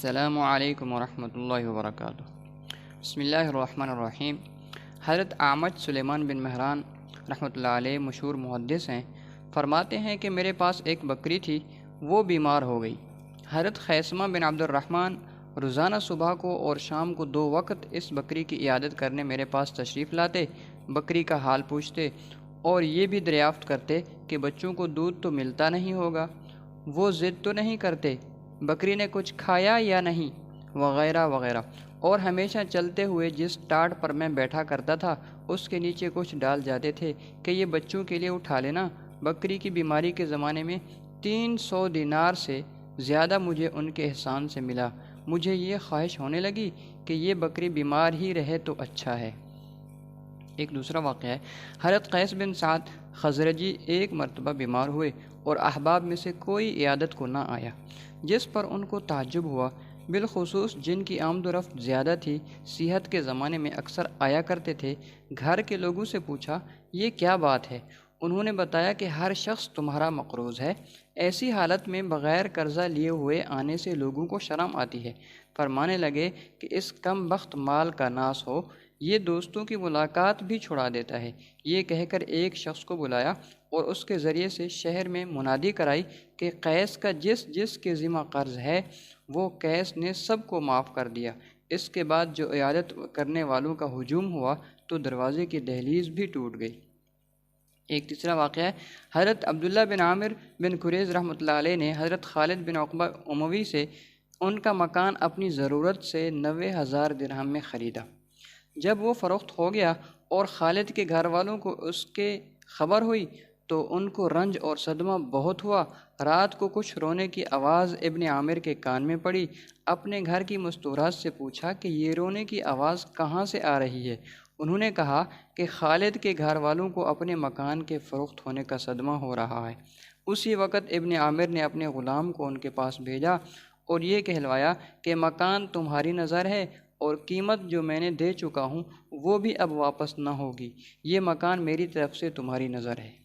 السلام علیکم ورحمۃ اللہ وبرکاتہ۔ بسم اللہ الرحمن الرحیم۔ حضرت اعمش سلیمان بن مہران رحمۃ اللہ علیہ مشہور محدث ہیں، فرماتے ہیں کہ میرے پاس ایک بکری تھی، وہ بیمار ہو گئی۔ حضرت خیثمہ بن عبد الرحمن روزانہ صبح کو اور شام کو 2 وقت اس بکری کی عیادت کرنے میرے پاس تشریف لاتے، بکری کا حال پوچھتے اور یہ بھی دریافت کرتے کہ بچوں کو دودھ تو ملتا نہیں ہوگا، وہ ضد تو نہیں کرتے، بکری نے کچھ کھایا یا نہیں، وغیرہ وغیرہ۔ اور ہمیشہ چلتے ہوئے جس ٹاٹ پر میں بیٹھا کرتا تھا اس کے نیچے کچھ ڈال جاتے تھے کہ یہ بچوں کے لیے اٹھا لینا۔ بکری کی بیماری کے زمانے میں 300 دینار سے زیادہ مجھے ان کے احسان سے ملا۔ مجھے یہ خواہش ہونے لگی کہ یہ بکری بیمار ہی رہے تو اچھا ہے۔ ایک دوسرا واقعہ ہے، حضرت قیس بن سعد خزرجی ایک مرتبہ بیمار ہوئے اور احباب میں سے کوئی عیادت کو نہ آیا، جس پر ان کو تعجب ہوا، بالخصوص جن کی آمد و رفت زیادہ تھی، صحت کے زمانے میں اکثر آیا کرتے تھے۔ گھر کے لوگوں سے پوچھا، یہ کیا بات ہے؟ انہوں نے بتایا کہ ہر شخص تمہارا مقروض ہے، ایسی حالت میں بغیر قرضہ لیے ہوئے آنے سے لوگوں کو شرم آتی ہے۔ فرمانے لگے کہ اس کم بخت مال کا ناس ہو، یہ دوستوں کی ملاقات بھی چھڑا دیتا ہے۔ یہ کہہ کر ایک شخص کو بلایا اور اس کے ذریعے سے شہر میں منادی کرائی کہ قیس کا جس جس کے ذمہ قرض ہے وہ قیس نے سب کو معاف کر دیا۔ اس کے بعد جو عیادت کرنے والوں کا ہجوم ہوا تو دروازے کی دہلیز بھی ٹوٹ گئی۔ ایک تیسرا واقعہ ہے، حضرت عبداللہ بن عامر بن قریظ رحمۃ اللہ علیہ نے حضرت خالد بن عقبہ اموی سے ان کا مکان اپنی ضرورت سے 90,000 درہم میں خریدا۔ جب وہ فروخت ہو گیا اور خالد کے گھر والوں کو اس کے خبر ہوئی تو ان کو رنج اور صدمہ بہت ہوا۔ رات کو کچھ رونے کی آواز ابن عامر کے کان میں پڑی۔ اپنے گھر کی مستورات سے پوچھا کہ یہ رونے کی آواز کہاں سے آ رہی ہے؟ انہوں نے کہا کہ خالد کے گھر والوں کو اپنے مکان کے فروخت ہونے کا صدمہ ہو رہا ہے۔ اسی وقت ابن عامر نے اپنے غلام کو ان کے پاس بھیجا اور یہ کہلوایا کہ مکان تمہاری نظر ہے اور قیمت جو میں نے دے چکا ہوں وہ بھی اب واپس نہ ہوگی، یہ مکان میری طرف سے تمہاری نظر ہے۔